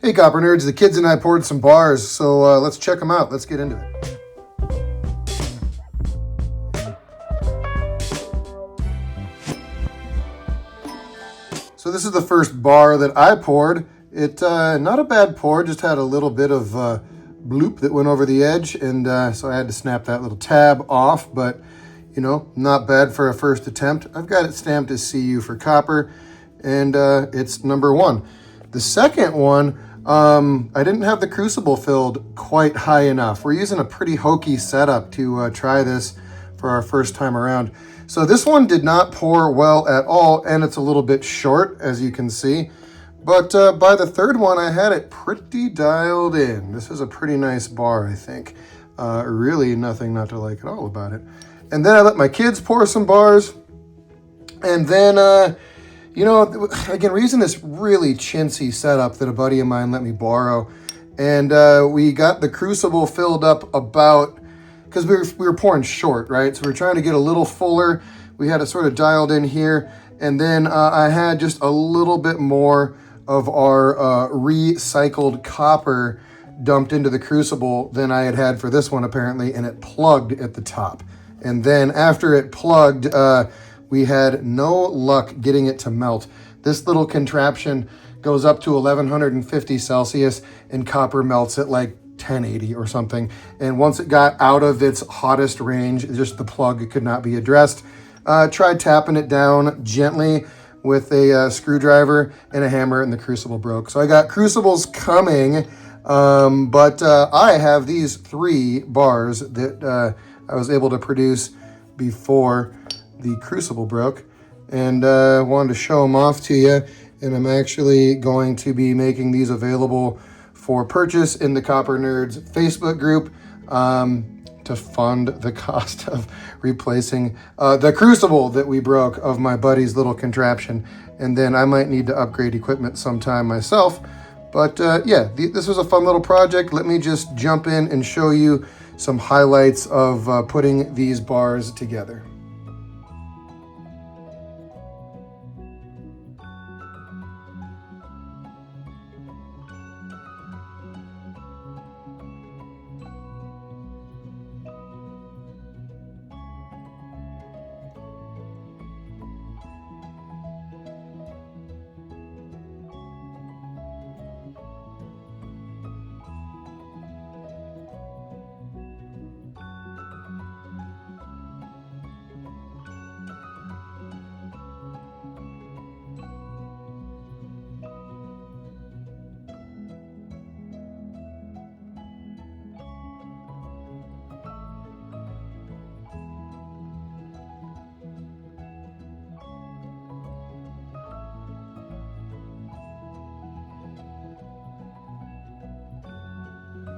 Hey Copper Nerds, the kids and I poured some bars, so let's check them out. Let's get into it. So this is the first bar that I poured. It not a bad pour, just had a little bit of bloop that went over the edge, and so I had to snap that little tab off, but you know, not bad for a first attempt. I've got it stamped as CU for copper, and it's number 1. The second one, I didn't have the crucible filled quite high enough. We're using a pretty hokey setup to try this for our first time around. So this one did not pour well at all, and it's a little bit short, as you can see. But by the third one, I had it pretty dialed in. This is a pretty nice bar, I think. Really nothing not to like at all about it. And then I let my kids pour some bars. And then, you know, again, we're using this really chintzy setup that a buddy of mine let me borrow. And we got the crucible filled up about, because we were pouring short, right? So we were trying to get a little fuller. We had it sort of dialed in here. And then I had just a little bit more of our recycled copper dumped into the crucible than I had for this one, apparently, and it plugged at the top. And then after it plugged, we had no luck getting it to melt. This little contraption goes up to 1150 Celsius, and copper melts at like 1080 or something. And once it got out of its hottest range, just the plug could not be addressed. Tried tapping it down gently with a screwdriver and a hammer, and the crucible broke. So I got crucibles coming, but I have these 3 bars that I was able to produce before the crucible broke, and wanted to show them off to you. And I'm actually going to be making these available for purchase in the Copper Nerds Facebook group to fund the cost of replacing the crucible that we broke of my buddy's little contraption. And then I might need to upgrade equipment sometime myself. But yeah, this was a fun little project. Let me just jump in and show you some highlights of putting these bars together.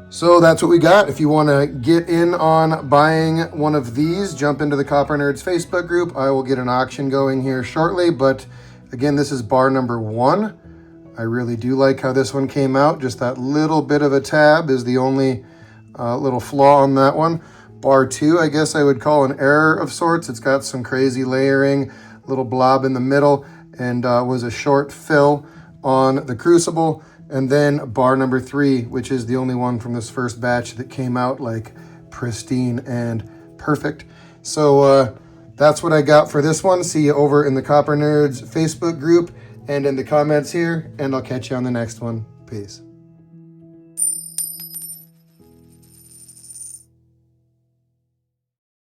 So that's what we got. If you want to get in on buying one of these, jump into the Copper Nerds Facebook group. I will get an auction going here shortly, but again, this is bar number 1. I really do like how this one came out. Just that little bit of a tab is the only little flaw on that one. Bar 2, I guess I would call an error of sorts. It's got some crazy layering, little blob in the middle, and was a short fill on the crucible. And then bar number 3, which is the only one from this first batch that came out like pristine and perfect. So that's what I got for this one. See you over in the Copper Nerds Facebook group and in the comments here, and I'll catch you on the next one. Peace.